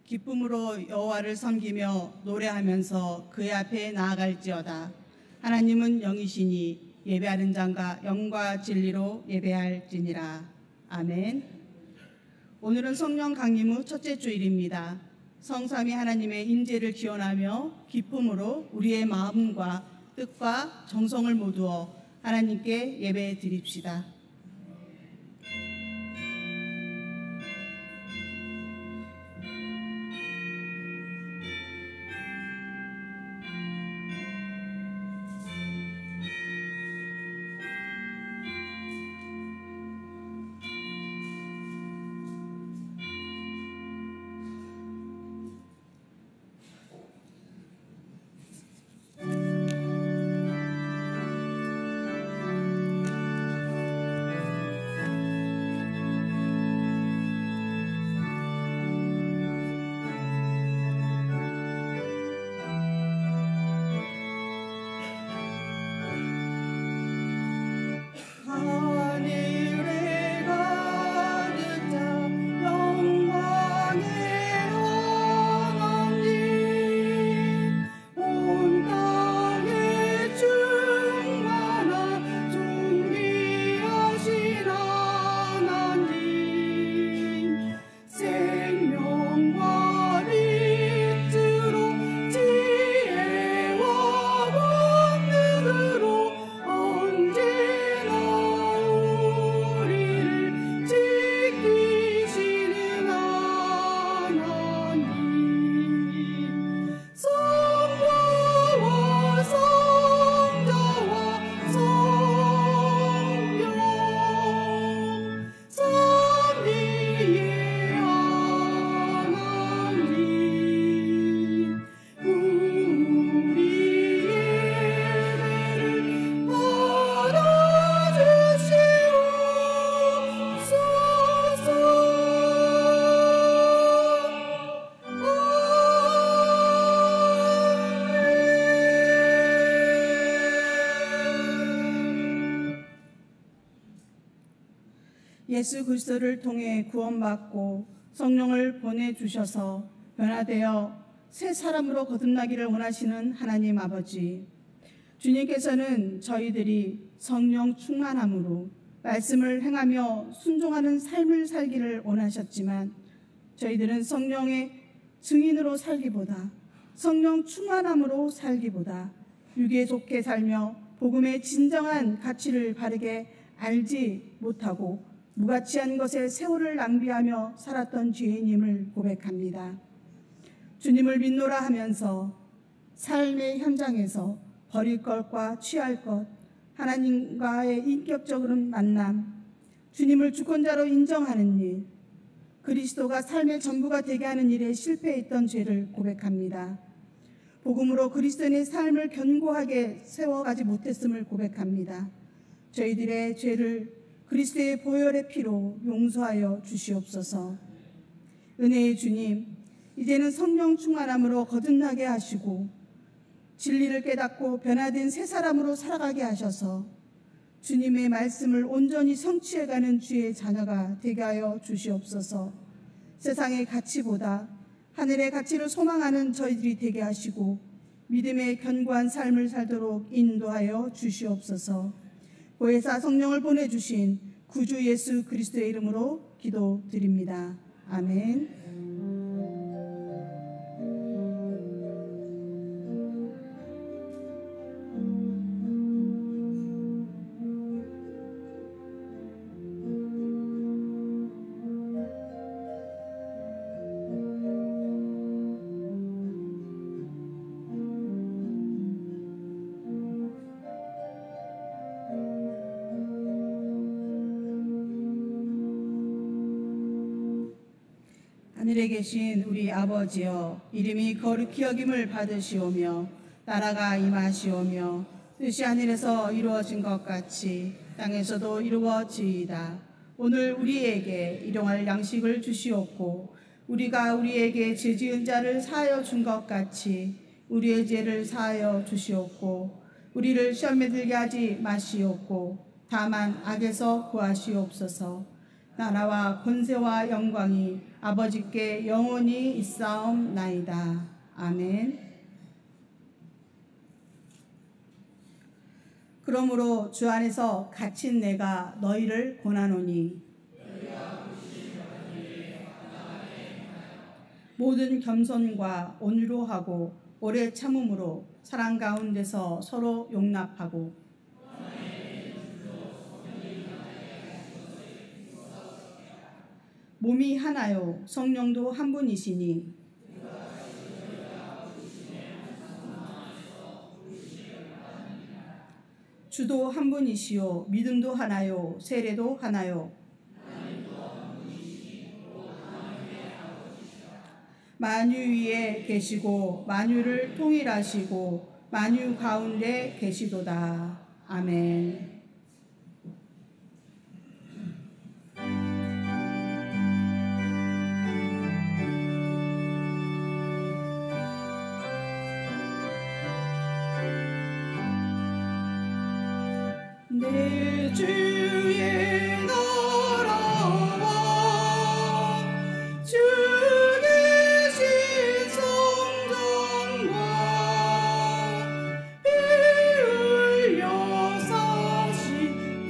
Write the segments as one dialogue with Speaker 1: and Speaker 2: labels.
Speaker 1: 기쁨으로 여호와를 섬기며 노래하면서 그의 앞에 나아갈지어다. 하나님은 영이시니 예배하는 자가 영과 진리로 예배할지니라. 아멘. 오늘은 성령 강림 후 첫째 주일입니다. 성삼위 하나님의 임재를 기원하며 기쁨으로 우리의 마음과 뜻과 정성을 모두어 하나님께 예배 드립시다. 예수 그리스도를 통해 구원받고 성령을 보내주셔서 변화되어 새 사람으로 거듭나기를 원하시는 하나님 아버지, 주님께서는 저희들이 성령 충만함으로 말씀을 행하며 순종하는 삶을 살기를 원하셨지만 저희들은 성령의 증인으로 살기보다 성령 충만함으로 살기보다 육에 좋게 살며 복음의 진정한 가치를 바르게 알지 못하고 무가치한 것에 세월을 낭비하며 살았던 죄인임을 고백합니다. 주님을 믿노라 하면서 삶의 현장에서 버릴 것과 취할 것, 하나님과의 인격적인 만남, 주님을 주권자로 인정하는 일, 그리스도가 삶의 전부가 되게 하는 일에 실패했던 죄를 고백합니다. 복음으로 그리스도인의 삶을 견고하게 세워가지 못했음을 고백합니다. 저희들의 죄를 그리스도의 보혈의 피로 용서하여 주시옵소서. 은혜의 주님, 이제는 성령 충만함으로 거듭나게 하시고 진리를 깨닫고 변화된 새 사람으로 살아가게 하셔서 주님의 말씀을 온전히 성취해가는 주의 자녀가 되게 하여 주시옵소서. 세상의 가치보다 하늘의 가치를 소망하는 저희들이 되게 하시고 믿음의 견고한 삶을 살도록 인도하여 주시옵소서. 보혜사 성령을 보내주신 구주 예수 그리스도의 이름으로 기도드립니다. 아멘. 하늘에 계신 우리 아버지여, 이름이 거룩히 여김을 받으시오며 나라가 임하시오며 뜻이 하늘에서 이루어진 것 같이 땅에서도 이루어지이다. 오늘 우리에게 일용할 양식을 주시옵고 우리가 우리에게 죄지은 자를 사하여 준 것 같이 우리의 죄를 사하여 주시옵고 우리를 시험에 들게 하지 마시옵고 다만 악에서 구하시옵소서. 나라와 권세와 영광이 아버지께 영원히 있사옵나이다. 아멘. 그러므로 주 안에서 갇힌 내가 너희를 권하노니 모든 겸손과 온유로 하고 오래 참음으로 사랑 가운데서 서로 용납하고 몸이 하나요 성령도 한 분이시니 주도 한 분이시요 믿음도 하나요 세례도 하나요 만유 위에 계시고 만유를 통일하시고 만유 가운데 계시도다. 아멘. 내 주의 나라와 주 계신 성전과 피 흘려 사신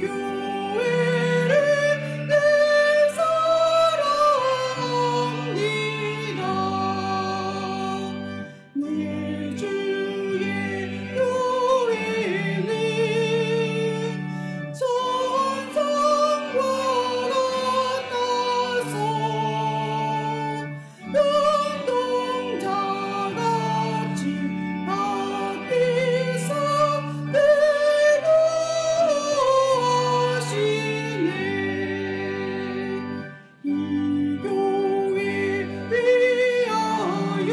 Speaker 1: 교회를 내 사랑합니다. 내 주의 교회는 천상과 같아서 눈동자같이 앞에서 대도하시네. 이 교회 위하여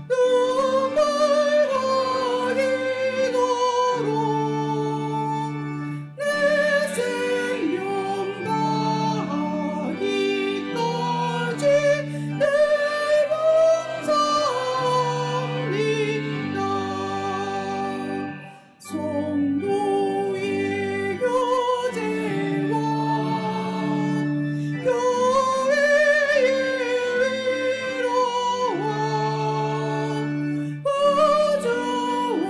Speaker 1: 눈물 흘리도록 내 생명 다하기까지 내 봉사합니다. 성도의 교제와 교회의 위로와 우주와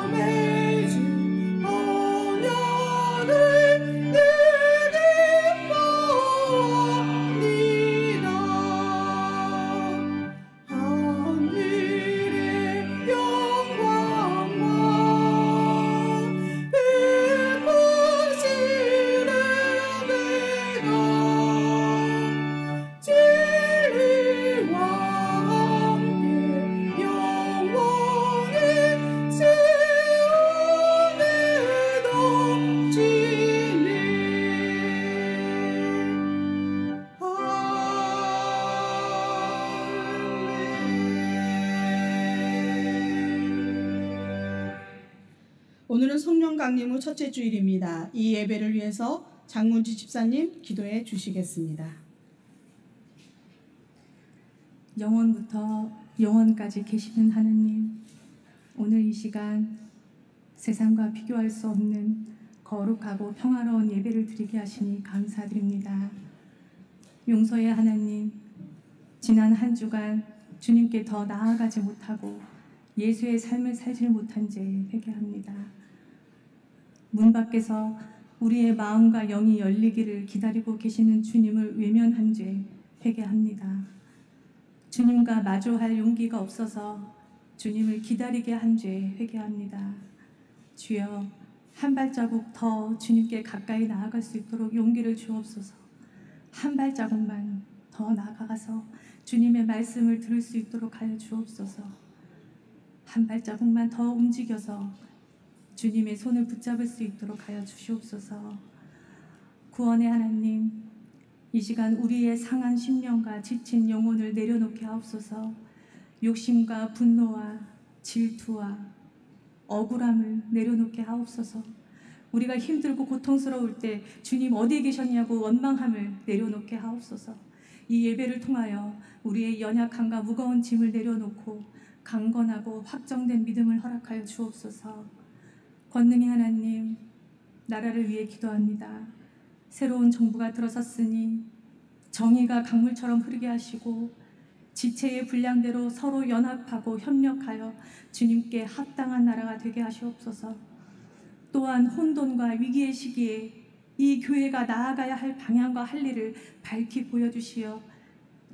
Speaker 1: 맺은 언약을 내게 바랍니다. 하늘의 영광과 베푸시는 은혜가 진리와 함께 영원히 세운에 넘치네. 오늘은 성령 강림 후 첫째 주일입니다. 이 예배를 위해서 장문지 집사님 기도해 주시겠습니다.
Speaker 2: 영원부터 영원까지 계시는 하느님, 오늘 이 시간 세상과 비교할 수 없는 거룩하고 평화로운 예배를 드리게 하시니 감사드립니다. 용서의 하나님, 지난 한 주간 주님께 더 나아가지 못하고 예수의 삶을 살지 못한 죄 회개합니다. 문 밖에서 우리의 마음과 영이 열리기를 기다리고 계시는 주님을 외면한 죄 회개합니다. 주님과 마주할 용기가 없어서 주님을 기다리게 한 죄 회개합니다. 주여, 한 발자국 더 주님께 가까이 나아갈 수 있도록 용기를 주옵소서. 한 발자국만 더 나아가서 주님의 말씀을 들을 수 있도록 하여 주옵소서. 한 발자국만 더 움직여서 주님의 손을 붙잡을 수 있도록 하여 주시옵소서. 구원의 하나님, 이 시간 우리의 상한 심령과 지친 영혼을 내려놓게 하옵소서. 욕심과 분노와 질투와 억울함을 내려놓게 하옵소서. 우리가 힘들고 고통스러울 때 주님 어디에 계셨냐고 원망함을 내려놓게 하옵소서. 이 예배를 통하여 우리의 연약함과 무거운 짐을 내려놓고 강건하고 확정된 믿음을 허락하여 주옵소서. 권능의 하나님, 나라를 위해 기도합니다. 새로운 정부가 들어섰으니 정의가 강물처럼 흐르게 하시고 지체의 분량대로 서로 연합하고 협력하여 주님께 합당한 나라가 되게 하시옵소서. 또한 혼돈과 위기의 시기에 이 교회가 나아가야 할 방향과 할 일을 밝히 보여주시어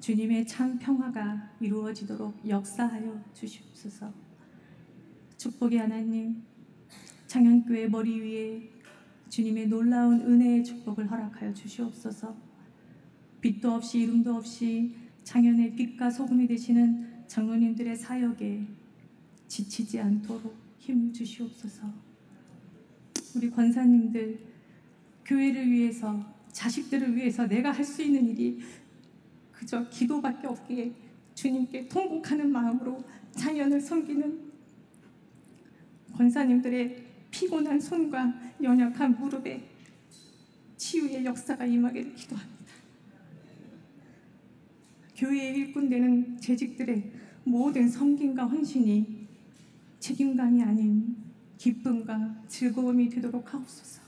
Speaker 2: 주님의 참 평화가 이루어지도록 역사하여 주시옵소서. 축복의 하나님, 창현교회 머리 위에 주님의 놀라운 은혜의 축복을 허락하여 주시옵소서. 빛도 없이 이름도 없이 창현의 빛과 소금이 되시는 장로님들의 사역에 지치지 않도록 힘을 주시옵소서. 우리 권사님들, 교회를 위해서, 자식들을 위해서 내가 할 수 있는 일이 그저 기도밖에 없기에 주님께 통곡하는 마음으로 창현을 섬기는 권사님들의 피곤한 손과 연약한 무릎에 치유의 역사가 임하기를 기도합니다. 교회의 일꾼 되는 재직들의 모든 섬김과 헌신이 책임감이 아닌 기쁨과 즐거움이 되도록 하옵소서.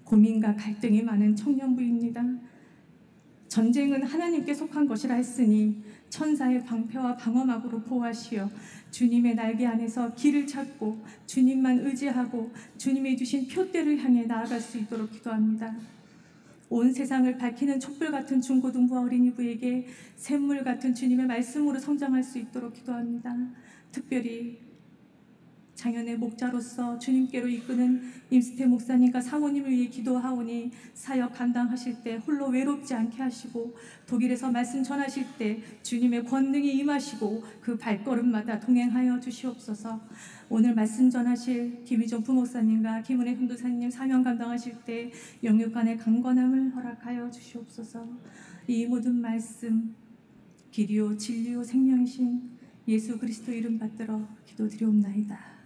Speaker 2: 고민과 갈등이 많은 청년부입니다. 전쟁은 하나님께 속한 것이라 했으니 천사의 방패와 방어막으로 보호하시어 주님의 날개 안에서 길을 찾고 주님만 의지하고 주님이 주신 표대를 향해 나아갈 수 있도록 기도합니다. 온 세상을 밝히는 촛불 같은 중고등부와 어린이부에게 샘물 같은 주님의 말씀으로 성장할 수 있도록 기도합니다. 특별히 장현의 목자로서 주님께로 이끄는 임스태 목사님과 사모님을 위해 기도하오니 사역 감당하실 때 홀로 외롭지 않게 하시고 독일에서 말씀 전하실 때 주님의 권능이 임하시고 그 발걸음마다 동행하여 주시옵소서. 오늘 말씀 전하실 김희정 부목사님과 김은혜 훈도사님 사명 감당하실 때 영육간의 강건함을 허락하여 주시옵소서. 이 모든 말씀 길이요 진리요 생명이신 예수 그리스도 이름 받들어 기도드리옵나이다.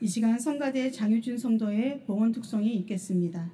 Speaker 1: 이 시간 성가대 장유준 성도의 봉헌 특송이 있겠습니다.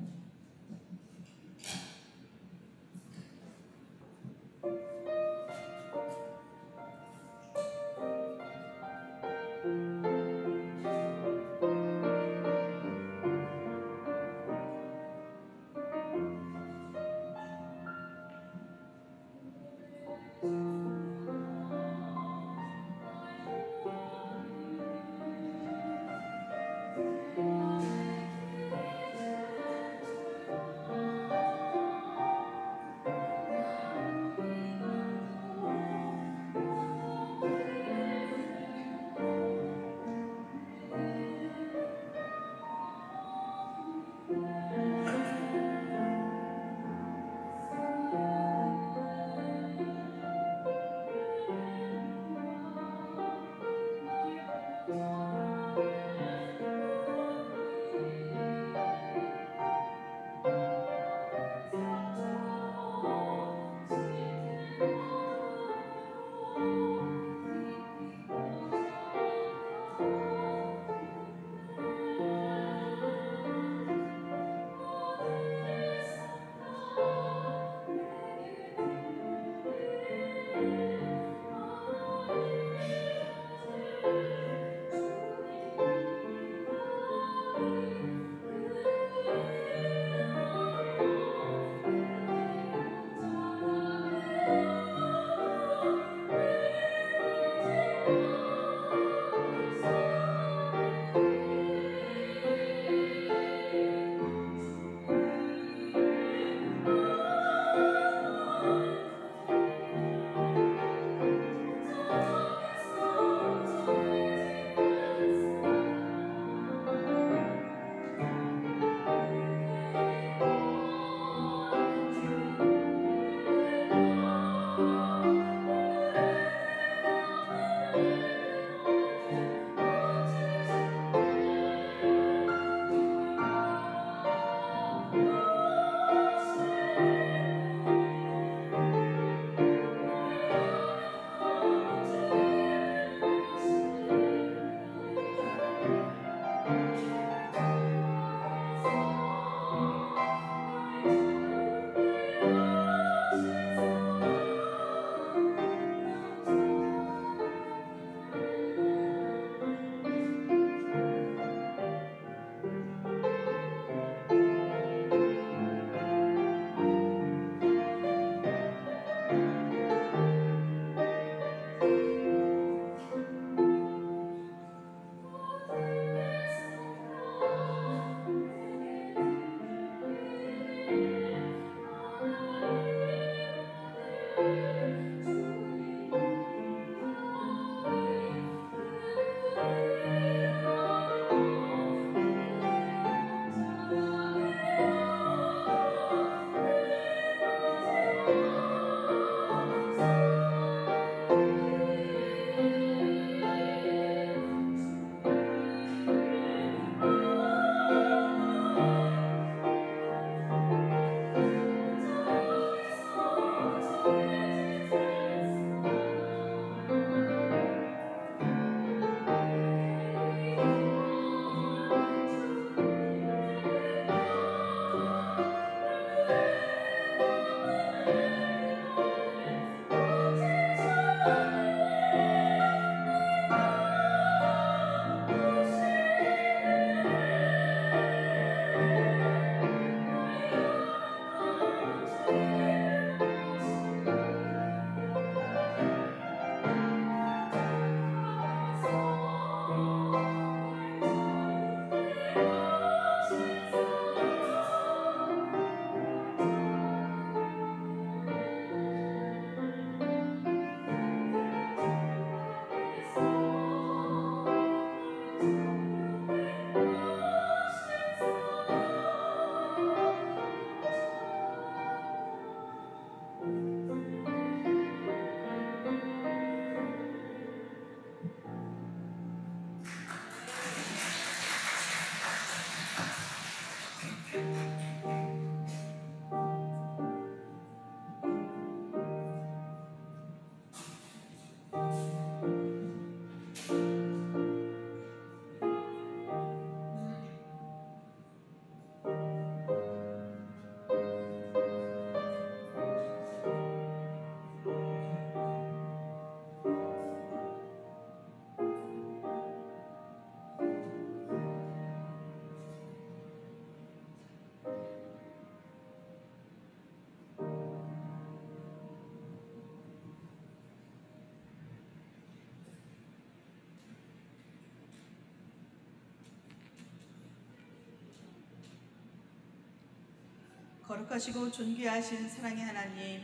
Speaker 1: 거룩하시고 존귀하신 사랑의 하나님,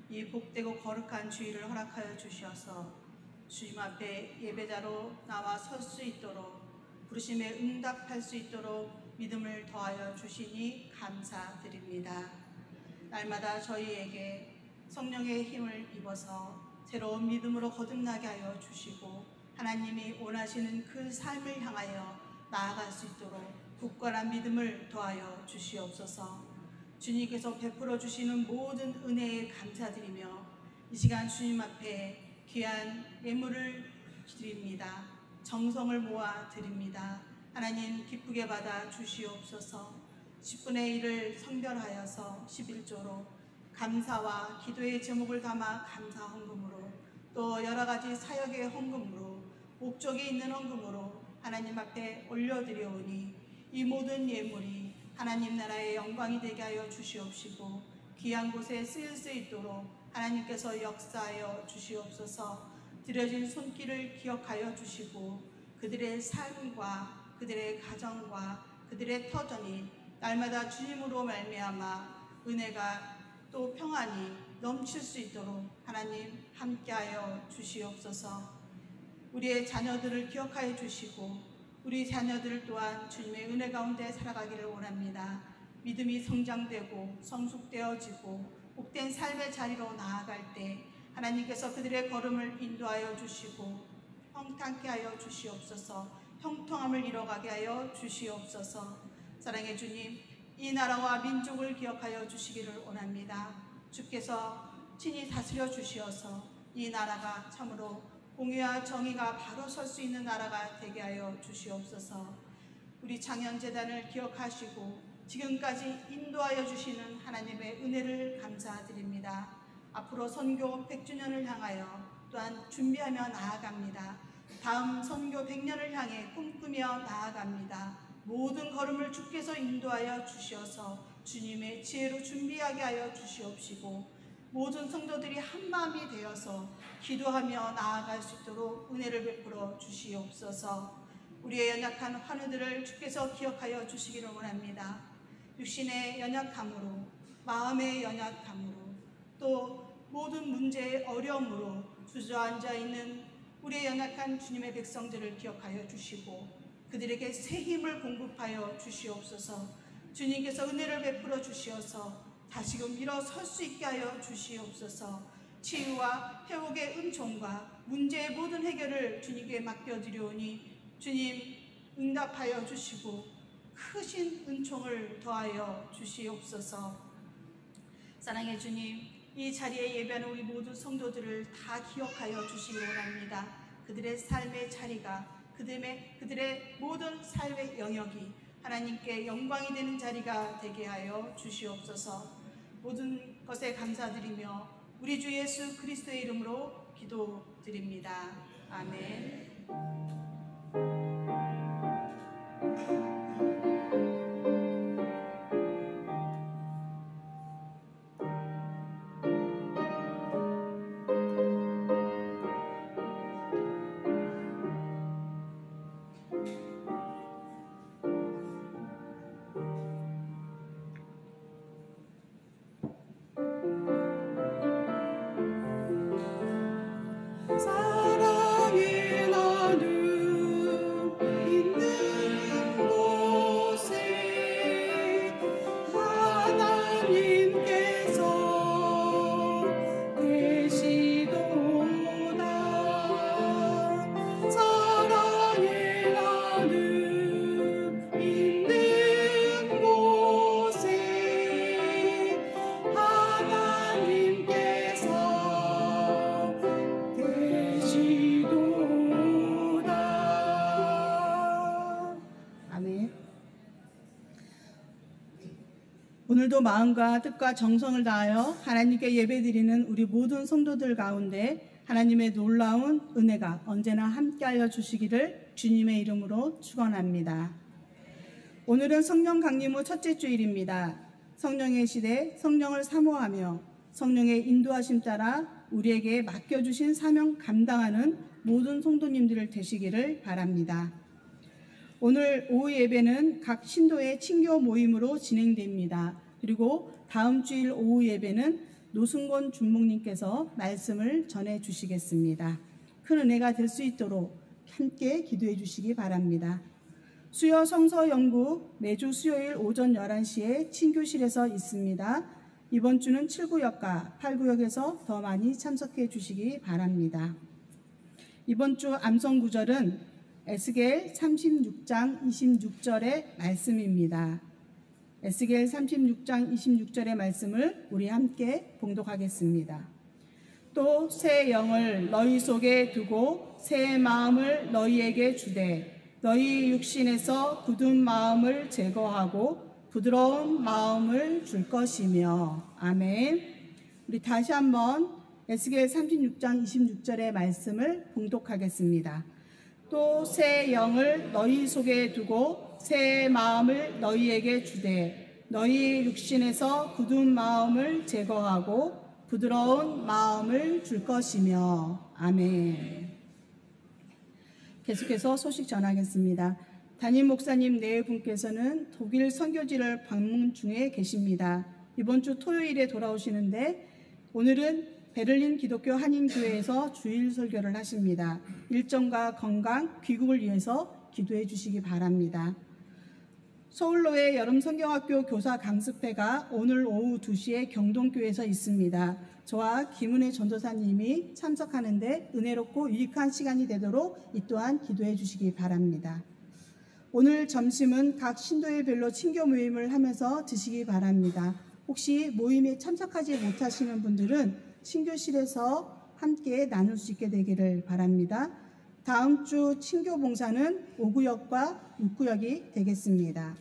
Speaker 1: 이 복되고 거룩한 주일을 허락하여 주시어서 주님 앞에 예배자로 나와 설 수 있도록, 부르심에 응답할 수 있도록 믿음을 더하여 주시니 감사드립니다. 날마다 저희에게 성령의 힘을 입어서 새로운 믿음으로 거듭나게 하여 주시고, 하나님이 원하시는 그 삶을 향하여 나아갈 수 있도록 굳건한 믿음을 더하여 주시옵소서. 주님께서 베풀어 주시는 모든 은혜에 감사드리며 이 시간 주님 앞에 귀한 예물을 드립니다. 정성을 모아 드립니다. 하나님 기쁘게 받아 주시옵소서. 10분의 1을 성별하여서 11조로 감사와 기도의 제목을 담아 감사 헌금으로, 또 여러가지 사역의 헌금으로, 목적이 있는 헌금으로 하나님 앞에 올려드려오니 이 모든 예물이 하나님 나라의 영광이 되게 하여 주시옵시고 귀한 곳에 쓰일 수 있도록 하나님께서 역사하여 주시옵소서. 드려진 손길을 기억하여 주시고 그들의 삶과 그들의 가정과 그들의 터전이 날마다 주님으로 말미암아 은혜가 또 평안이 넘칠 수 있도록 하나님 함께하여 주시옵소서. 우리의 자녀들을 기억하여 주시고 우리 자녀들 또한 주님의 은혜 가운데 살아가기를 원합니다. 믿음이 성장되고 성숙되어지고 복된 삶의 자리로 나아갈 때 하나님께서 그들의 걸음을 인도하여 주시고 평탄케 하여 주시옵소서. 형통함을 이뤄가게 하여 주시옵소서. 사랑의 주님, 이 나라와 민족을 기억하여 주시기를 원합니다. 주께서 친히 다스려 주시어서 이 나라가 참으로 공의와 정의가 바로 설 수 있는 나라가 되게 하여 주시옵소서. 우리 장현재단을 기억하시고 지금까지 인도하여 주시는 하나님의 은혜를 감사드립니다. 앞으로 선교 100주년을 향하여 또한 준비하며 나아갑니다. 다음 선교 100년을 향해 꿈꾸며 나아갑니다. 모든 걸음을 주께서 인도하여 주시어서 주님의 지혜로 준비하게 하여 주시옵시고 모든 성도들이 한마음이 되어서 기도하며 나아갈 수 있도록 은혜를 베풀어 주시옵소서. 우리의 연약한 환우들을 주께서 기억하여 주시기를 원합니다. 육신의 연약함으로, 마음의 연약함으로, 또 모든 문제의 어려움으로 주저앉아 있는 우리의 연약한 주님의 백성들을 기억하여 주시고 그들에게 새 힘을 공급하여 주시옵소서. 주님께서 은혜를 베풀어 주시어서 다시금 일어설 수 있게 하여 주시옵소서. 치유와 회복의 은총과 문제의 모든 해결을 주님께 맡겨드리오니 주님 응답하여 주시고 크신 은총을 더하여 주시옵소서. 사랑의 주님, 이 자리에 예배하는 우리 모든 성도들을 다 기억하여 주시기 원합니다. 그들의 삶의 자리가 그들의 모든 삶의 영역이 하나님께 영광이 되는 자리가 되게 하여 주시옵소서. 모든 것에 감사드리며 우리 주 예수 그리스도의 이름으로 기도드립니다. 아멘. 오늘도 마음과 뜻과 정성을 다하여 하나님께 예배드리는 우리 모든 성도들 가운데 하나님의 놀라운 은혜가 언제나 함께하여 주시기를 주님의 이름으로 축원합니다. 오늘은 성령 강림 후 첫째 주일입니다. 성령의 시대 성령을 사모하며 성령의 인도하심 따라 우리에게 맡겨주신 사명 감당하는 모든 성도님들 되시기를 바랍니다. 오늘 오후 예배는 각 신도의 친교 모임으로 진행됩니다. 그리고 다음 주일 오후 예배는 노승곤 준목님께서 말씀을 전해 주시겠습니다. 큰 은혜가 될 수 있도록 함께 기도해 주시기 바랍니다. 수요 성서 연구 매주 수요일 오전 11시에 친교실에서 있습니다. 이번 주는 7구역과 8구역에서 더 많이 참석해 주시기 바랍니다. 이번 주 암송 구절은 에스겔 36장 26절의 말씀입니다. 에스겔 36장 26절의 말씀을 우리 함께 봉독하겠습니다. 또 새 영을 너희 속에 두고 새 마음을 너희에게 주되 너희 육신에서 굳은 마음을 제거하고 부드러운 마음을 줄 것이며. 아멘. 우리 다시 한번 에스겔 36장 26절의 말씀을 봉독하겠습니다. 또 새 영을 너희 속에 두고 새 마음을 너희에게 주되 너희 육신에서 굳은 마음을 제거하고 부드러운 마음을 줄 것이며. 아멘. 계속해서 소식 전하겠습니다. 담임 목사님 네 분께서는 독일 선교지를 방문 중에 계십니다. 이번 주 토요일에 돌아오시는데 오늘은 베를린 기독교 한인교회에서 주일 설교를 하십니다. 일정과 건강, 귀국을 위해서 기도해 주시기 바랍니다. 서울로의 여름 성경학교 교사 강습회가 오늘 오후 2시에 경동교회에서 있습니다. 저와 김은혜 전도사님이 참석하는데 은혜롭고 유익한 시간이 되도록 이 또한 기도해 주시기 바랍니다. 오늘 점심은 각 신도회별로 친교 모임을 하면서 드시기 바랍니다. 혹시 모임에 참석하지 못하시는 분들은 친교실에서 함께 나눌 수 있게 되기를 바랍니다. 다음 주 친교 봉사는 5구역과 6구역이 되겠습니다.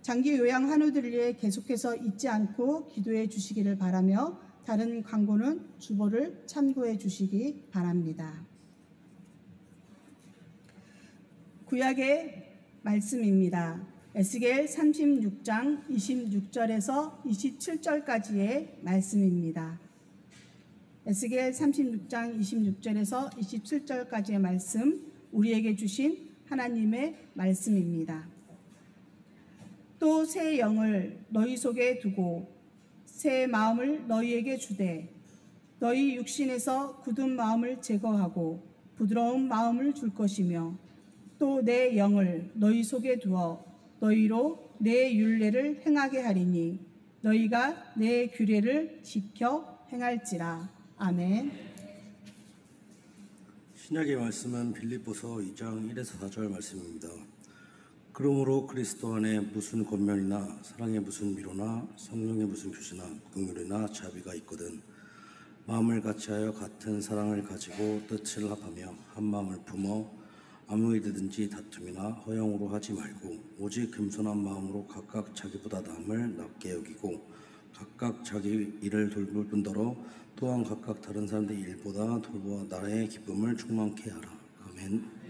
Speaker 1: 장기 요양 한우들을 위해 계속해서 잊지 않고 기도해 주시기를 바라며 다른 광고는 주보를 참고해 주시기 바랍니다. 구약의 말씀입니다. 에스겔 36장 26절에서 27절까지의 말씀입니다. 에스겔 36장 26절에서 27절까지의 말씀, 우리에게 주신 하나님의 말씀입니다. 또 새 영을 너희 속에 두고 새 마음을 너희에게 주되 너희 육신에서 굳은 마음을 제거하고 부드러운 마음을 줄 것이며 또 내 영을 너희 속에 두어 너희로 내 율례를 행하게 하리니 너희가 내 규례를 지켜 행할지라. 아멘.
Speaker 3: 신약의 말씀은 빌립보서 2장 1에서 4절 말씀입니다. 그러므로 그리스도 안에 무슨 권면이나 사랑의 무슨 위로나 성령의 무슨 교시나 긍휼이나 자비가 있거든 마음을 같이하여 같은 사랑을 가지고 뜻을 합하며 한 마음을 품어 아무 일이든지 다툼이나 허영으로 하지 말고 오직 겸손한 마음으로 각각 자기보다 남을 낮게 여기고 각각 자기 일을 돌볼 뿐더러 또한 각각 다른 사람들의 일보다 돌보아 나의 기쁨을 충만케 하라. 아멘.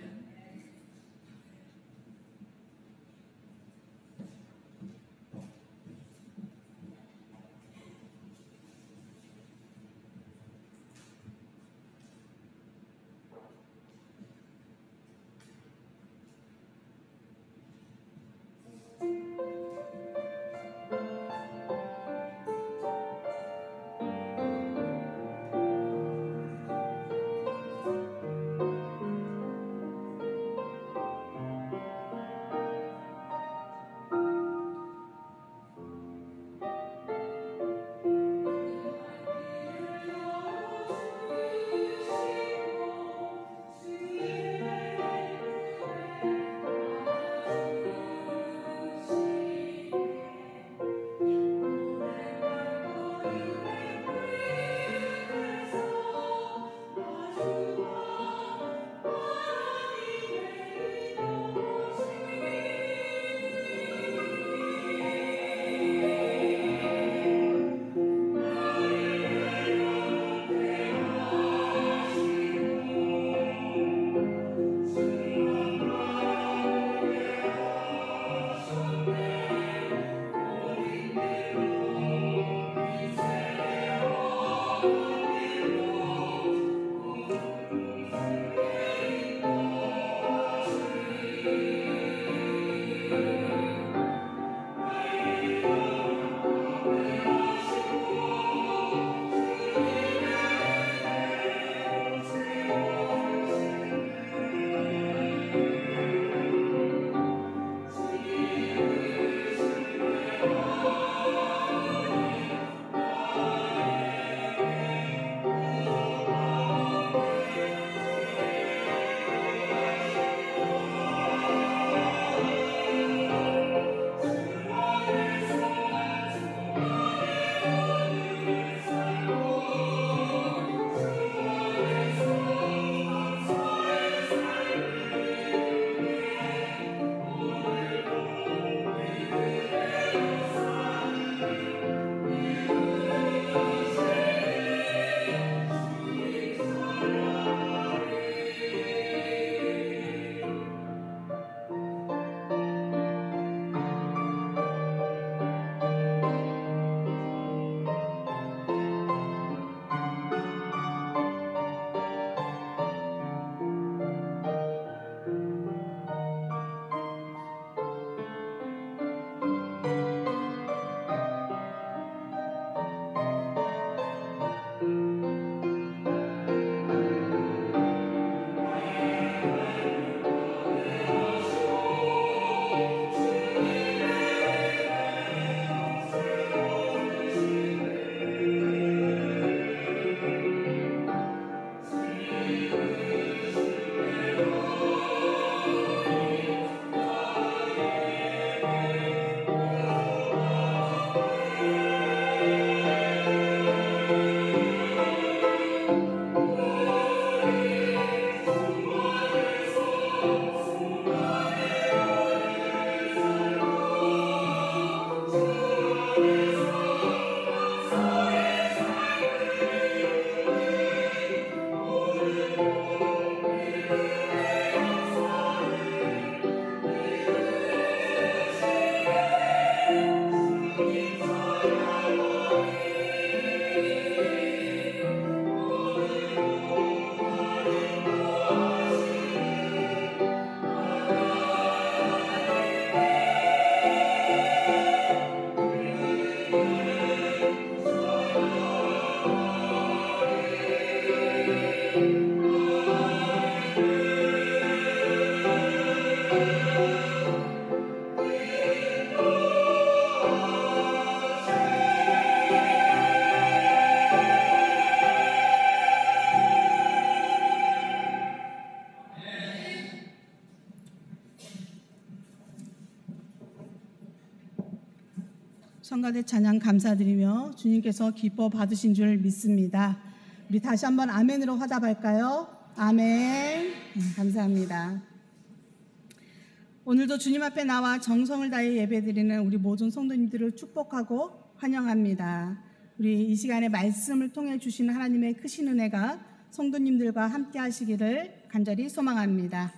Speaker 1: 영광과 찬양 감사드리며 주님께서 기뻐 받으신 줄 믿습니다. 우리 다시 한번 아멘으로 화답할까요? 아멘. 감사합니다. 오늘도 주님 앞에 나와 정성을 다해 예배드리는 우리 모든 성도님들을 축복하고 환영합니다. 우리 이 시간에 말씀을 통해 주신 하나님의 크신 은혜가 성도님들과 함께 하시기를 간절히 소망합니다.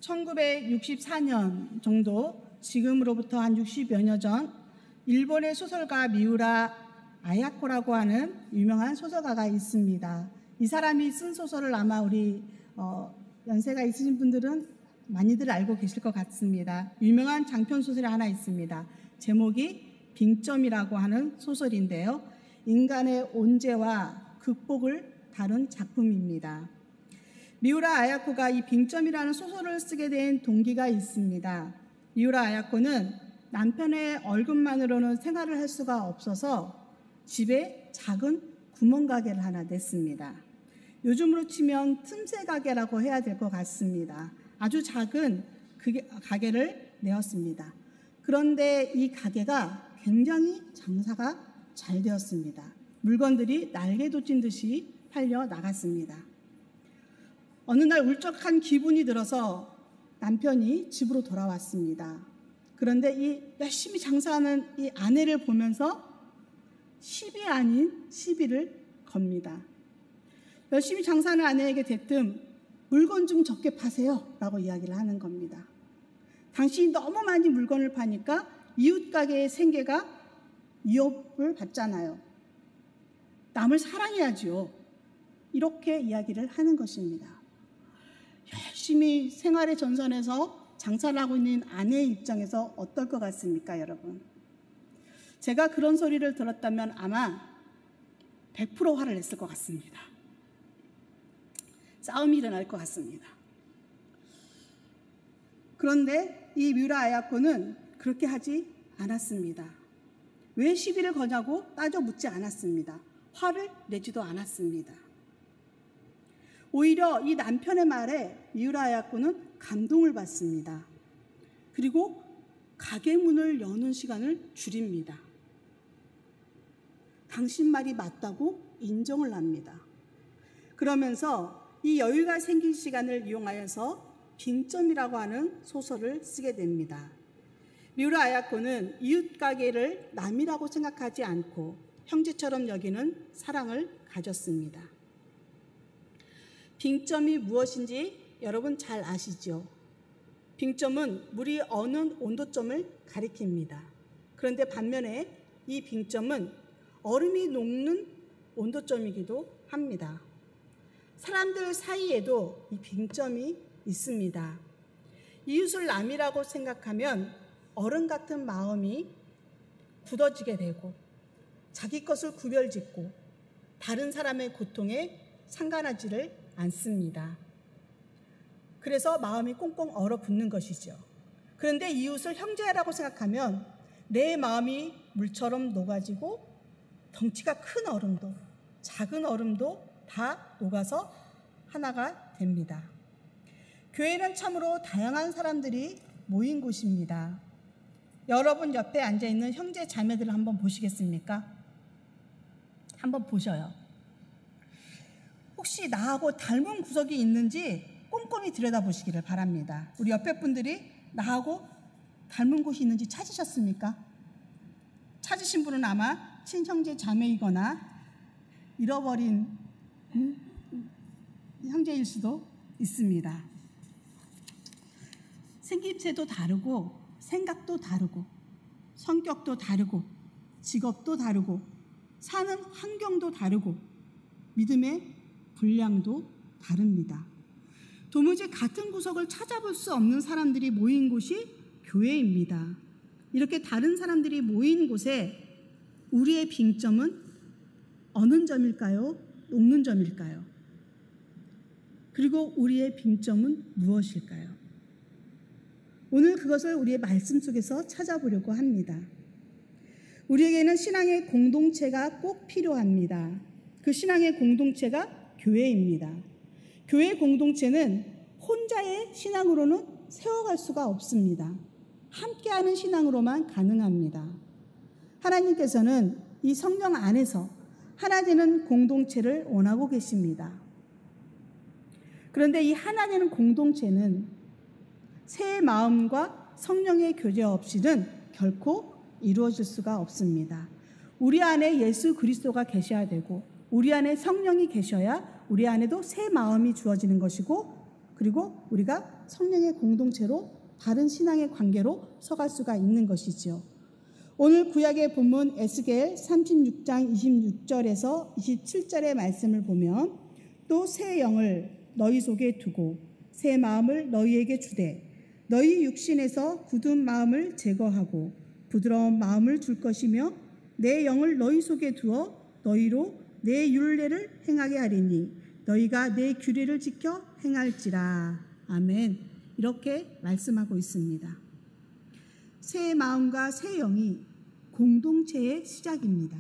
Speaker 1: 1964년 정도, 지금으로부터 한 60여 년 전, 일본의 소설가 미우라 아야코라고 하는 유명한 소설가가 있습니다. 이 사람이 쓴 소설을 아마 우리 연세가 있으신 분들은 많이들 알고 계실 것 같습니다. 유명한 장편 소설이 하나 있습니다. 제목이 빙점이라고 하는 소설인데요. 인간의 온재와 극복을 다룬 작품입니다. 미우라 아야코가 이 빙점이라는 소설을 쓰게 된 동기가 있습니다. 미우라 아야코는 남편의 월급만으로는 생활을 할 수가 없어서 집에 작은 구멍가게를 하나 냈습니다. 요즘으로 치면 틈새 가게라고 해야 될 것 같습니다. 아주 작은 가게를 내었습니다. 그런데 이 가게가 굉장히 장사가 잘 되었습니다. 물건들이 날개 돋친 듯이 팔려 나갔습니다. 어느 날 울적한 기분이 들어서 남편이 집으로 돌아왔습니다. 그런데 이 열심히 장사하는 이 아내를 보면서 시비 아닌 시비를 겁니다. 열심히 장사하는 아내에게 대뜸 물건 좀 적게 파세요 라고 이야기를 하는 겁니다. 당신이 너무 많이 물건을 파니까 이웃 가게의 생계가 위협을 받잖아요. 남을 사랑해야지요. 이렇게 이야기를 하는 것입니다. 열심히 생활의 전선에서 장사를 하고 있는 아내의 입장에서 어떨 것 같습니까, 여러분? 제가 그런 소리를 들었다면 아마 100% 화를 냈을 것 같습니다. 싸움이 일어날 것 같습니다. 그런데 이 미우라 아야코는 그렇게 하지 않았습니다. 왜 시비를 거냐고 따져 묻지 않았습니다. 화를 내지도 않았습니다. 오히려 이 남편의 말에 미우라 아야코는 감동을 받습니다. 그리고 가게 문을 여는 시간을 줄입니다. 당신 말이 맞다고 인정을 합니다. 그러면서 이 여유가 생긴 시간을 이용하여서 빙점이라고 하는 소설을 쓰게 됩니다. 미우라 아야코는 이웃 가게를 남이라고 생각하지 않고 형제처럼 여기는 사랑을 가졌습니다. 빙점이 무엇인지 여러분 잘 아시죠? 빙점은 물이 어느 온도점을 가리킵니다. 그런데 반면에 이 빙점은 얼음이 녹는 온도점이기도 합니다. 사람들 사이에도 이 빙점이 있습니다. 이웃을 남이라고 생각하면 얼음 같은 마음이 굳어지게 되고 자기 것을 구별짓고 다른 사람의 고통에 상관하지를 않습니다. 그래서 마음이 꽁꽁 얼어붙는 것이죠. 그런데 이웃을 형제라고 생각하면 내 마음이 물처럼 녹아지고 덩치가 큰 얼음도 작은 얼음도 다 녹아서 하나가 됩니다. 교회는 참으로 다양한 사람들이 모인 곳입니다. 여러분 옆에 앉아있는 형제 자매들을 한번 보시겠습니까? 한번 보셔요. 혹시 나하고 닮은 구석이 있는지 꼼꼼히 들여다보시기를 바랍니다. 우리 옆에 분들이 나하고 닮은 곳이 있는지 찾으셨습니까? 찾으신 분은 아마 친형제 자매이거나 잃어버린 형제일 수도 있습니다. 생김새도 다르고 생각도 다르고 성격도 다르고 직업도 다르고 사는 환경도 다르고 믿음의 분량도 다릅니다. 도무지 같은 구석을 찾아볼 수 없는 사람들이 모인 곳이 교회입니다. 이렇게 다른 사람들이 모인 곳에 우리의 빙점은 어느 점일까요? 녹는 점일까요? 그리고 우리의 빙점은 무엇일까요? 오늘 그것을 우리의 말씀 속에서 찾아보려고 합니다. 우리에게는 신앙의 공동체가 꼭 필요합니다. 그 신앙의 공동체가 교회입니다. 교회 공동체는 혼자의 신앙으로는 세워갈 수가 없습니다. 함께하는 신앙으로만 가능합니다. 하나님께서는 이 성령 안에서 하나 되는 공동체를 원하고 계십니다. 그런데 이 하나 되는 공동체는 새 마음과 성령의 교제 없이는 결코 이루어질 수가 없습니다. 우리 안에 예수 그리스도가 계셔야 되고 우리 안에 성령이 계셔야 우리 안에도 새 마음이 주어지는 것이고 그리고 우리가 성령의 공동체로 다른 신앙의 관계로 서갈 수가 있는 것이지요. 오늘 구약의 본문 에스겔 36장 26절에서 27절의 말씀을 보면 또 새 영을 너희 속에 두고 새 마음을 너희에게 주되 너희 육신에서 굳은 마음을 제거하고 부드러운 마음을 줄 것이며 내 영을 너희 속에 두어 너희로 내 율례를 행하게 하리니 너희가 내 규례를 지켜 행할지라. 아멘. 이렇게 말씀하고 있습니다. 새 마음과 새 영이 공동체의 시작입니다.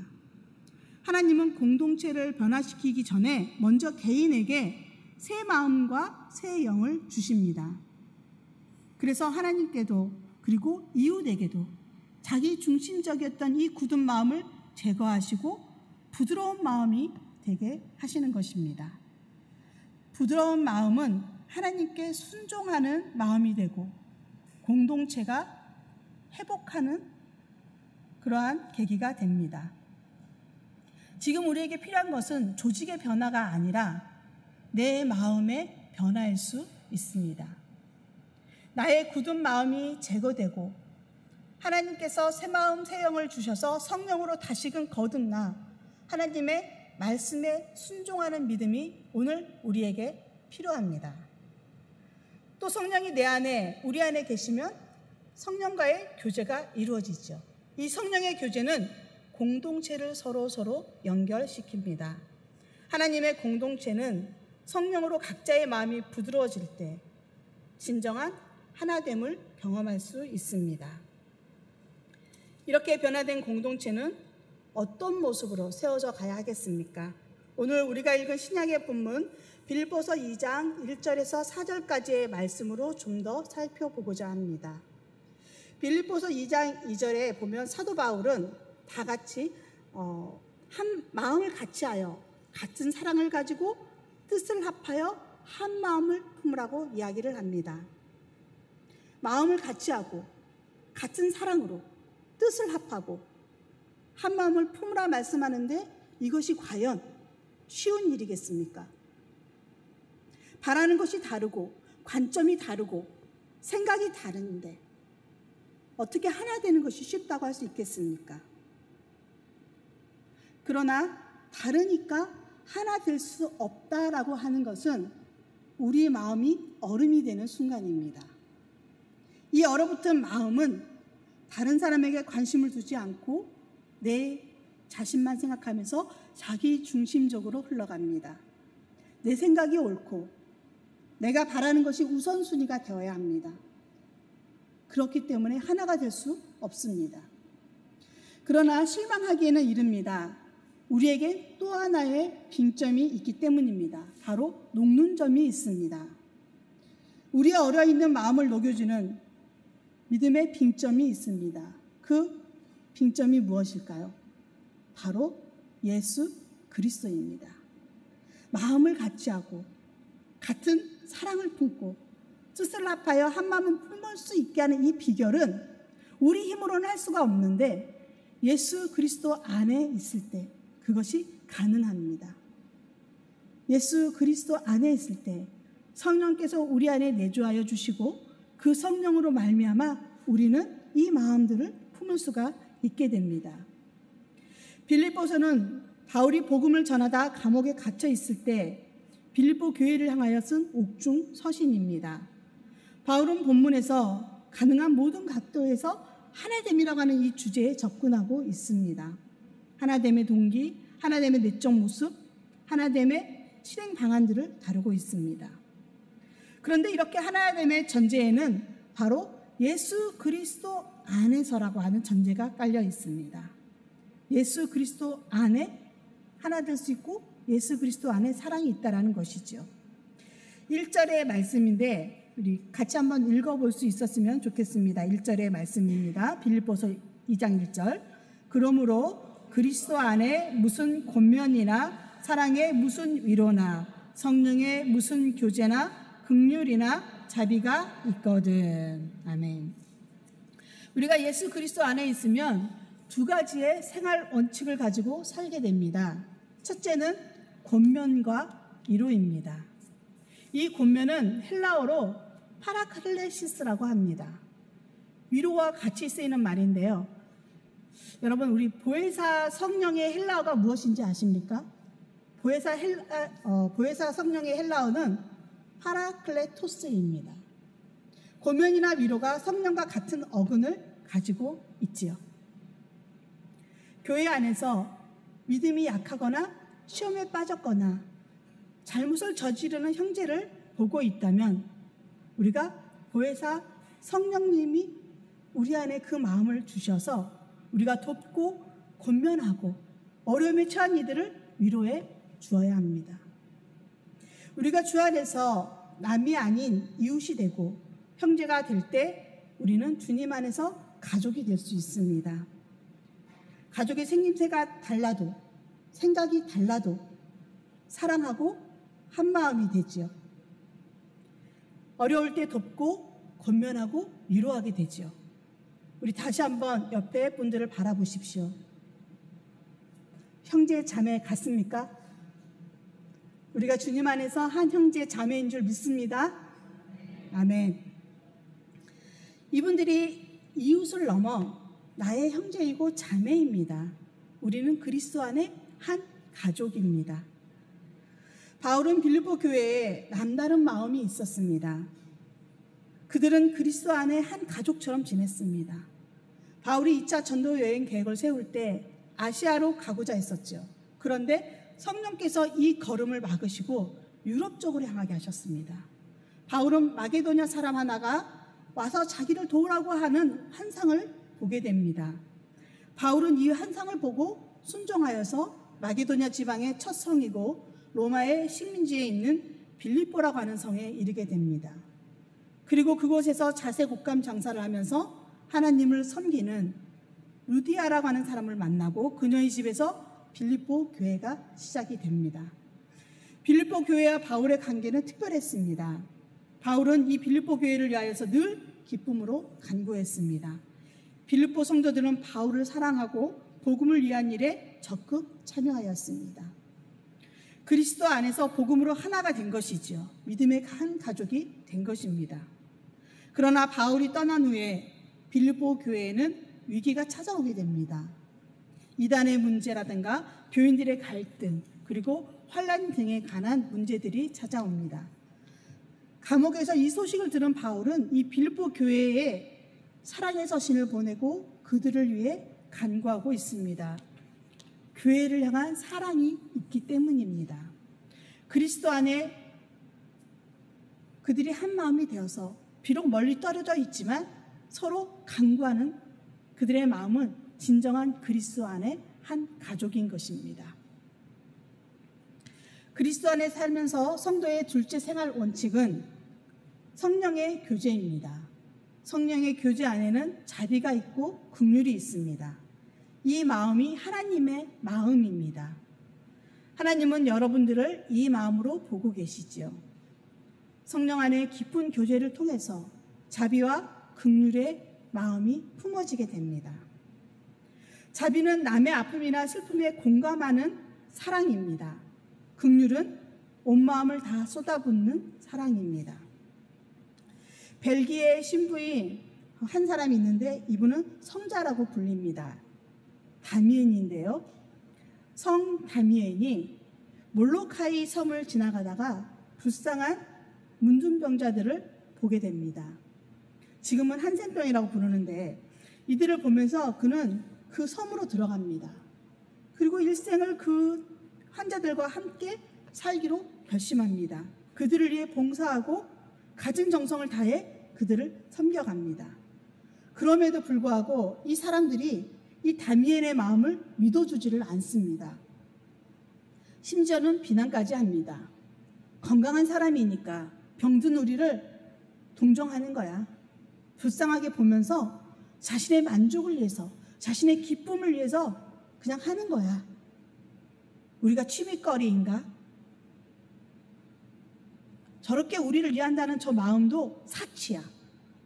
Speaker 1: 하나님은 공동체를 변화시키기 전에 먼저 개인에게 새 마음과 새 영을 주십니다. 그래서 하나님께도 그리고 이웃에게도 자기 중심적이었던 이 굳은 마음을 제거하시고 부드러운 마음이 되게 하시는 것입니다. 부드러운 마음은 하나님께 순종하는 마음이 되고 공동체가 회복하는 그러한 계기가 됩니다. 지금 우리에게 필요한 것은 조직의 변화가 아니라 내 마음의 변화일 수 있습니다. 나의 굳은 마음이 제거되고 하나님께서 새 마음 새 영을 주셔서 성령으로 다시금 거듭나 하나님의 말씀에 순종하는 믿음이 오늘 우리에게 필요합니다. 또 성령이 내 안에 우리 안에 계시면 성령과의 교제가 이루어지죠. 이 성령의 교제는 공동체를 서로 연결시킵니다. 하나님의 공동체는 성령으로 각자의 마음이 부드러워질 때 진정한 하나됨을 경험할 수 있습니다. 이렇게 변화된 공동체는 어떤 모습으로 세워져 가야 하겠습니까? 오늘 우리가 읽은 신약의 본문 빌립보서 2장 1절에서 4절까지의 말씀으로 좀 더 살펴보고자 합니다. 빌립보서 2장 2절에 보면 사도 바울은 다 같이 한 마음을 같이 하여 같은 사랑을 가지고 뜻을 합하여 한 마음을 품으라고 이야기를 합니다. 마음을 같이 하고 같은 사랑으로 뜻을 합하고 한 마음을 품으라 말씀하는데 이것이 과연 쉬운 일이겠습니까? 바라는 것이 다르고 관점이 다르고 생각이 다른데 어떻게 하나 되는 것이 쉽다고 할 수 있겠습니까? 그러나 다르니까 하나 될 수 없다라고 하는 것은 우리의 마음이 얼음이 되는 순간입니다. 이 얼어붙은 마음은 다른 사람에게 관심을 두지 않고 내 자신만 생각하면서 자기 중심적으로 흘러갑니다. 내 생각이 옳고 내가 바라는 것이 우선순위가 되어야 합니다. 그렇기 때문에 하나가 될 수 없습니다. 그러나 실망하기에는 이릅니다. 우리에게 또 하나의 빈점이 있기 때문입니다. 바로 녹는 점이 있습니다. 우리의 얼어있는 마음을 녹여주는 믿음의 빈점이 있습니다. 그 빈점이 무엇일까요? 바로 예수 그리스도입니다. 마음을 같이 하고 같은 사랑을 품고 뜻을 합하여 한 마음을 품을 수 있게 하는 이 비결은 우리 힘으로는 할 수가 없는데 예수 그리스도 안에 있을 때 그것이 가능합니다. 예수 그리스도 안에 있을 때 성령께서 우리 안에 내주하여 주시고 그 성령으로 말미암아 우리는 이 마음들을 품을 수가 있게 됩니다. 빌립보서는 바울이 복음을 전하다 감옥에 갇혀 있을 때 빌립보 교회를 향하여 쓴 옥중 서신입니다. 바울은 본문에서 가능한 모든 각도에서 하나됨이라고 하는 이 주제에 접근하고 있습니다. 하나됨의 동기, 하나됨의 내적 모습, 하나됨의 실행 방안들을 다루고 있습니다. 그런데 이렇게 하나됨의 전제에는 바로 예수 그리스도 안에서라고 하는 전제가 깔려 있습니다. 예수 그리스도 안에 하나 될 수 있고 예수 그리스도 안에 사랑이 있다라는 것이죠. 1절의 말씀인데 우리 같이 한번 읽어볼 수 있었으면 좋겠습니다. 1절의 말씀입니다. 빌립보서 2장 1절. 그러므로 그리스도 안에 무슨 권면이나 사랑의 무슨 위로나 성령의 무슨 교제나 긍휼이나 자비가 있거든. 아멘. 우리가 예수 그리스도 안에 있으면 두 가지의 생활 원칙을 가지고 살게 됩니다. 첫째는 권면과 위로입니다. 이 권면은 헬라어로 파라클레시스라고 합니다. 위로와 같이 쓰이는 말인데요. 여러분, 우리 보혜사 성령의 헬라어가 무엇인지 아십니까? 보혜사 성령의 헬라어는 파라클레토스입니다. 권면이나 위로가 성령과 같은 어근을 가지고 있지요. 교회 안에서 믿음이 약하거나 시험에 빠졌거나 잘못을 저지르는 형제를 보고 있다면 우리가 보혜사 성령님이 우리 안에 그 마음을 주셔서 우리가 돕고 권면하고 어려움에 처한 이들을 위로해 주어야 합니다. 우리가 주 안에서 남이 아닌 이웃이 되고 형제가 될 때 우리는 주님 안에서 가족이 될 수 있습니다. 가족의 생김새가 달라도 생각이 달라도 사랑하고 한마음이 되지요. 어려울 때 돕고 권면하고 위로하게 되지요. 우리 다시 한번 옆에 분들을 바라보십시오. 형제 자매 같습니까? 우리가 주님 안에서 한 형제 자매인 줄 믿습니다. 아멘. 이분들이 이웃을 넘어 나의 형제이고 자매입니다. 우리는 그리스도 안에 한 가족입니다. 바울은 빌립보 교회에 남다른 마음이 있었습니다. 그들은 그리스도 안에 한 가족처럼 지냈습니다. 바울이 2차 전도 여행 계획을 세울 때 아시아로 가고자 했었죠. 그런데 성령께서 이 걸음을 막으시고 유럽 쪽으로 향하게 하셨습니다. 바울은 마게도냐 사람 하나가 와서 자기를 도우라고 하는 환상을 보게 됩니다. 바울은 이 환상을 보고 순종하여서 마게도냐 지방의 첫 성이고 로마의 식민지에 있는 빌립보라고 하는 성에 이르게 됩니다. 그리고 그곳에서 자색 옷감 장사를 하면서 하나님을 섬기는 루디아라고 하는 사람을 만나고 그녀의 집에서 빌립보 교회가 시작이 됩니다. 빌립보 교회와 바울의 관계는 특별했습니다. 바울은 이 빌립보 교회를 위하여서 늘 기쁨으로 간구했습니다. 빌립보 성도들은 바울을 사랑하고 복음을 위한 일에 적극 참여하였습니다. 그리스도 안에서 복음으로 하나가 된 것이지요. 믿음의 한 가족이 된 것입니다. 그러나 바울이 떠난 후에 빌립보 교회에는 위기가 찾아오게 됩니다. 이단의 문제라든가 교인들의 갈등 그리고 환난 등에 관한 문제들이 찾아옵니다. 감옥에서 이 소식을 들은 바울은 이 빌립보 교회에 사랑의 서신을 보내고 그들을 위해 간구하고 있습니다. 교회를 향한 사랑이 있기 때문입니다. 그리스도 안에 그들이 한 마음이 되어서 비록 멀리 떨어져 있지만 서로 간구하는 그들의 마음은 진정한 그리스도 안에 한 가족인 것입니다. 그리스도 안에 살면서 성도의 둘째 생활 원칙은 성령의 교제입니다. 성령의 교제 안에는 자비가 있고 긍휼이 있습니다. 이 마음이 하나님의 마음입니다. 하나님은 여러분들을 이 마음으로 보고 계시지요. 성령 안에 깊은 교제를 통해서 자비와 긍휼의 마음이 품어지게 됩니다. 자비는 남의 아픔이나 슬픔에 공감하는 사랑입니다. 긍휼은 온 마음을 다 쏟아붓는 사랑입니다. 벨기에 신부인 한 사람이 있는데 이분은 성자라고 불립니다. 다미엔인데요. 성 다미엔이 몰로카이 섬을 지나가다가 불쌍한 문둥병자들을 보게 됩니다. 지금은 한센병이라고 부르는데 이들을 보면서 그는 그 섬으로 들어갑니다. 그리고 일생을 그 환자들과 함께 살기로 결심합니다. 그들을 위해 봉사하고 가진 정성을 다해 그들을 섬겨갑니다. 그럼에도 불구하고 이 사람들이 이 다미엔의 마음을 믿어주지를 않습니다. 심지어는 비난까지 합니다. 건강한 사람이니까 병든 우리를 동정하는 거야. 불쌍하게 보면서 자신의 만족을 위해서 자신의 기쁨을 위해서 그냥 하는 거야. 우리가 취미거리인가? 저렇게 우리를 위한다는 저 마음도 사치야.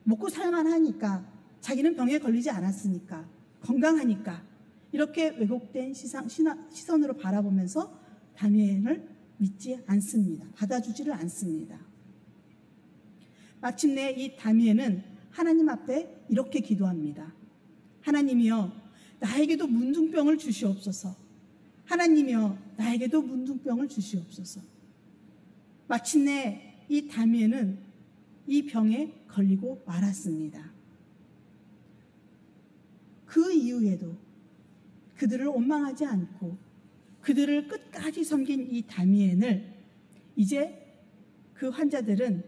Speaker 1: 먹고 살만 하니까, 자기는 병에 걸리지 않았으니까, 건강하니까, 이렇게 왜곡된 시선으로 바라보면서 다니엘을 믿지 않습니다. 받아주지를 않습니다. 마침내 이 다니엘은 하나님 앞에 이렇게 기도합니다. 하나님이여, 나에게도 문둥병을 주시옵소서. 하나님이여, 나에게도 문둥병을 주시옵소서. 마침내 이 다니엘은 이 병에 걸리고 말았습니다. 그 이후에도 그들을 원망하지 않고 그들을 끝까지 섬긴 이 다니엘을 이제 그 환자들은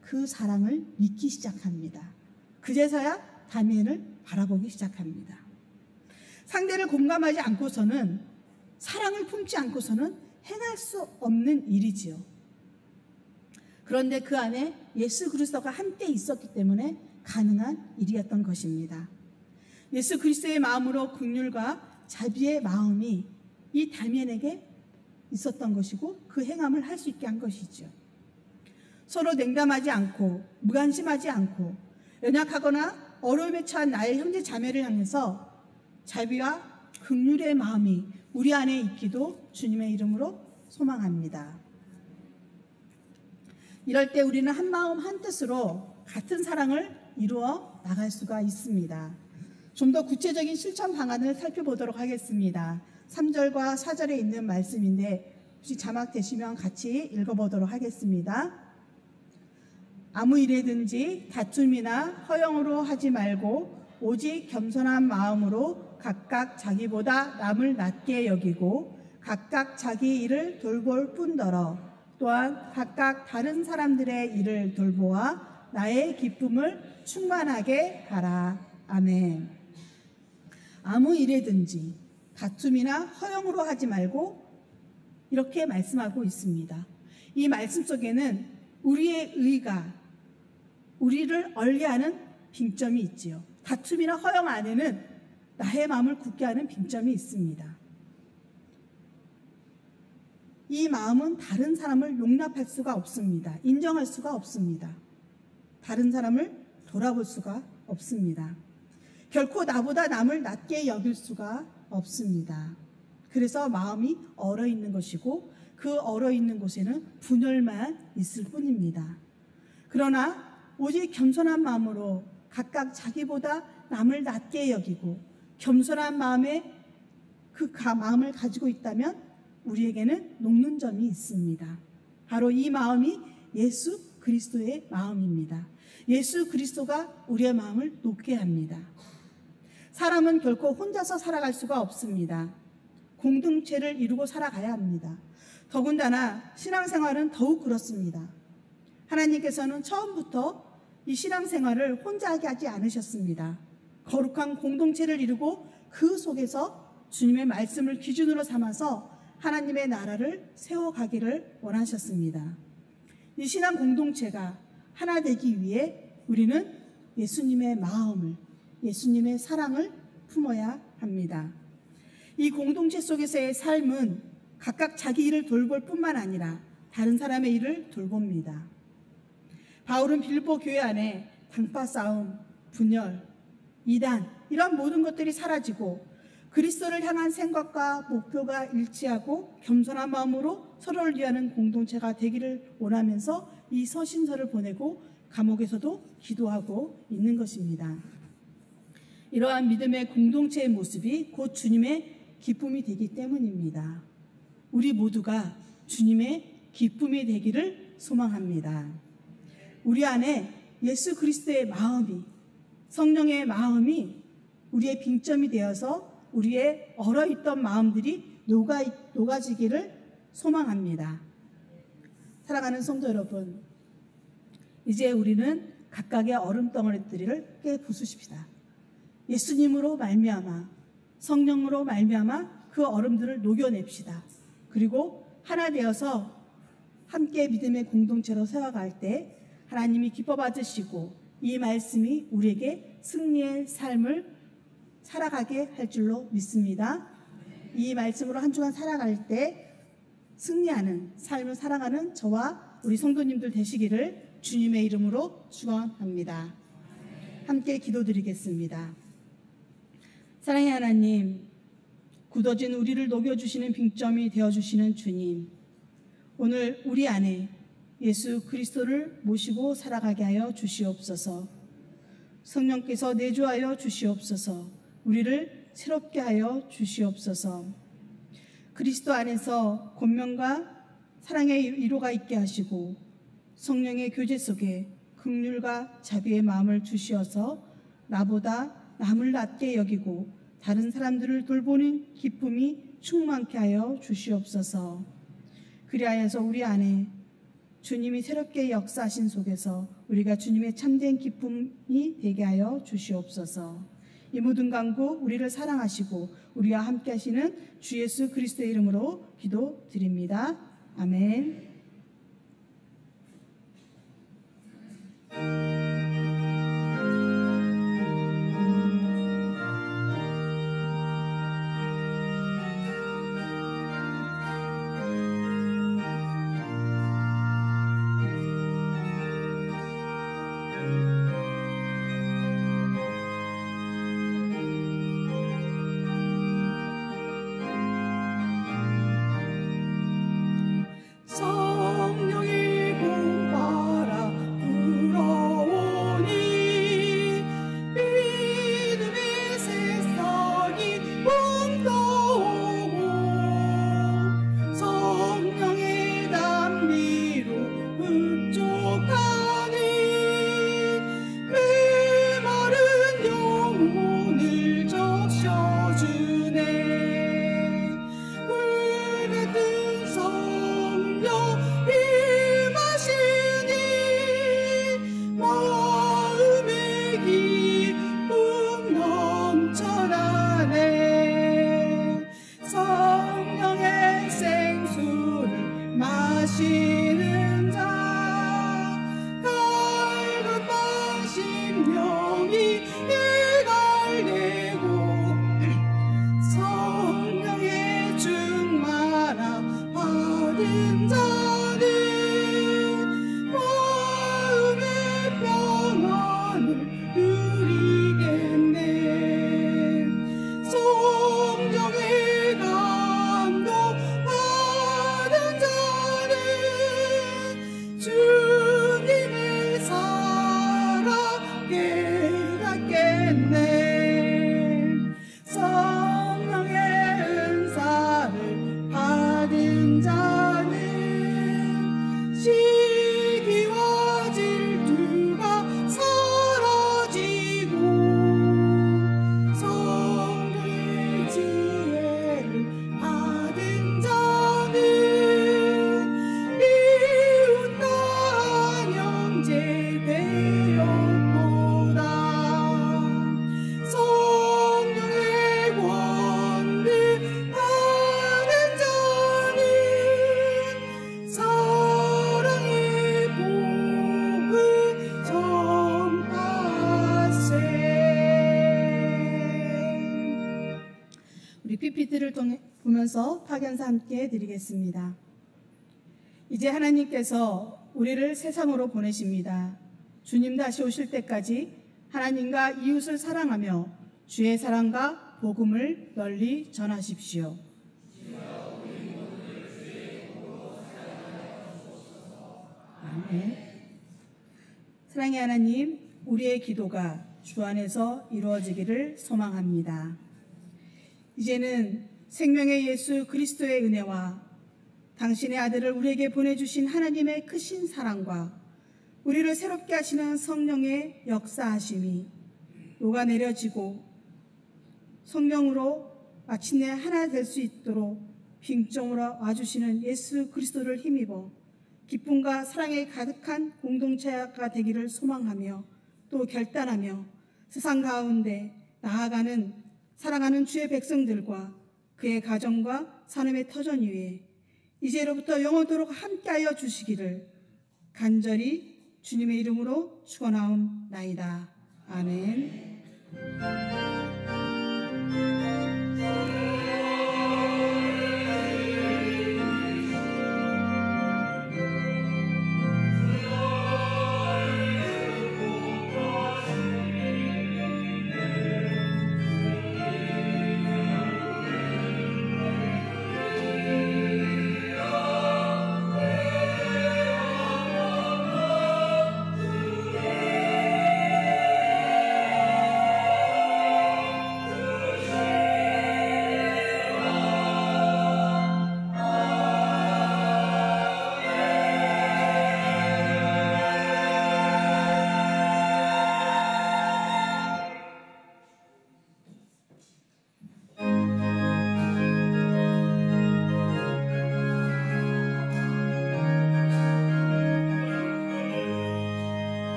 Speaker 1: 그 사랑을 믿기 시작합니다. 그제서야 다니엘을 바라보기 시작합니다. 상대를 공감하지 않고서는, 사랑을 품지 않고서는 행할 수 없는 일이지요. 그런데 그 안에 예수 그리스도가 함께 있었기 때문에 가능한 일이었던 것입니다. 예수 그리스도의 마음으로 긍휼과 자비의 마음이 이 다니엘에게 있었던 것이고 그 행함을 할 수 있게 한 것이죠. 서로 냉담하지 않고 무관심하지 않고 연약하거나 어려움에 처한 나의 형제 자매를 향해서 자비와 긍휼의 마음이 우리 안에 있기도 주님의 이름으로 소망합니다. 이럴 때 우리는 한 마음 한 뜻으로 같은 사랑을 이루어 나갈 수가 있습니다. 좀 더 구체적인 실천 방안을 살펴보도록 하겠습니다. 3절과 4절에 있는 말씀인데 혹시 자막 되시면 같이 읽어보도록 하겠습니다. 아무 일에든지 다툼이나 허영으로 하지 말고 오직 겸손한 마음으로 각각 자기보다 남을 낮게 여기고 각각 자기 일을 돌볼 뿐더러 또한 각각 다른 사람들의 일을 돌보아 나의 기쁨을 충만하게 하라. 아멘. 아무 일에든지 다툼이나 허영으로 하지 말고 이렇게 말씀하고 있습니다. 이 말씀 속에는 우리의 의가 우리를 얼게하는 빙점이 있지요. 다툼이나 허영 안에는 나의 마음을 굳게 하는 빙점이 있습니다. 이 마음은 다른 사람을 용납할 수가 없습니다. 인정할 수가 없습니다. 다른 사람을 돌아볼 수가 없습니다. 결코 나보다 남을 낮게 여길 수가 없습니다. 그래서 마음이 얼어있는 것이고 그 얼어있는 곳에는 분열만 있을 뿐입니다. 그러나 오직 겸손한 마음으로 각각 자기보다 남을 낮게 여기고 겸손한 마음에 그 마음을 가지고 있다면 우리에게는 녹는 점이 있습니다. 바로 이 마음이 예수 그리스도의 마음입니다. 예수 그리스도가 우리의 마음을 녹게 합니다. 사람은 결코 혼자서 살아갈 수가 없습니다. 공동체를 이루고 살아가야 합니다. 더군다나 신앙생활은 더욱 그렇습니다. 하나님께서는 처음부터 이 신앙생활을 혼자 하게 하지 않으셨습니다. 거룩한 공동체를 이루고 그 속에서 주님의 말씀을 기준으로 삼아서 하나님의 나라를 세워가기를 원하셨습니다. 이 신앙 공동체가 하나 되기 위해 우리는 예수님의 마음을, 예수님의 사랑을 품어야 합니다. 이 공동체 속에서의 삶은 각각 자기 일을 돌볼 뿐만 아니라 다른 사람의 일을 돌봅니다. 바울은 빌립보 교회 안에 당파 싸움, 분열, 이단 이런 모든 것들이 사라지고 그리스도를 향한 생각과 목표가 일치하고 겸손한 마음으로 서로를 위하는 공동체가 되기를 원하면서 이 서신서를 보내고 감옥에서도 기도하고 있는 것입니다. 이러한 믿음의 공동체의 모습이 곧 주님의 기쁨이 되기 때문입니다. 우리 모두가 주님의 기쁨이 되기를 소망합니다. 우리 안에 예수 그리스도의 마음이, 성령의 마음이 우리의 빙점이 되어서 우리의 얼어있던 마음들이 녹아지기를 소망합니다. 사랑하는 성도 여러분, 이제 우리는 각각의 얼음덩어리들을 깨부수십시다. 예수님으로 말미암아, 성령으로 말미암아 그 얼음들을 녹여냅시다. 그리고 하나 되어서 함께 믿음의 공동체로 세워갈 때 하나님이 기뻐 받으시고 이 말씀이 우리에게 승리의 삶을 살아가게 할 줄로 믿습니다. 이 말씀으로 한 주간 살아갈 때 승리하는 삶을 살아가는 저와 우리 성도님들 되시기를 주님의 이름으로 축원합니다. 함께 기도드리겠습니다. 사랑의 하나님, 굳어진 우리를 녹여주시는 빙점이 되어주시는 주님, 오늘 우리 안에 예수 그리스도를 모시고 살아가게 하여 주시옵소서. 성령께서 내주하여 주시옵소서. 우리를 새롭게 하여 주시옵소서. 그리스도 안에서 권면과 사랑의 이로가 있게 하시고 성령의 교제 속에 긍휼과 자비의 마음을 주시어서 나보다 남을 낮게 여기고 다른 사람들을 돌보는 기쁨이 충만케 하여 주시옵소서. 그리하여서 우리 안에 주님이 새롭게 역사하신 속에서 우리가 주님의 참된 기쁨이 되게 하여 주시옵소서. 이 모든 간구 우리를 사랑하시고 우리와 함께 하시는 주 예수 그리스도의 이름으로 기도드립니다. 아멘. PPT를 보면서 파견사 함께 드리겠습니다. 이제 하나님께서 우리를 세상으로 보내십니다. 주님 다시 오실 때까지 하나님과 이웃을 사랑하며 주의 사랑과 복음을 널리 전하십시오. 아멘. 사랑의 하나님, 우리의 기도가 주 안에서 이루어지기를 소망합니다. 이제는 생명의 예수 그리스도의 은혜와 당신의 아들을 우리에게 보내주신 하나님의 크신 사랑과 우리를 새롭게 하시는 성령의 역사하심이 녹아내려지고 성령으로 마침내 하나 될 수 있도록 빙점으로 와주시는 예수 그리스도를 힘입어 기쁨과 사랑에 가득한 공동체가 되기를 소망하며 또 결단하며 세상 가운데 나아가는 사랑하는 주의 백성들과 그의 가정과 산업의 터전 위에 이제로부터 영원토록 함께하여 주시기를 간절히 주님의 이름으로 축원하옵나이다. 아멘.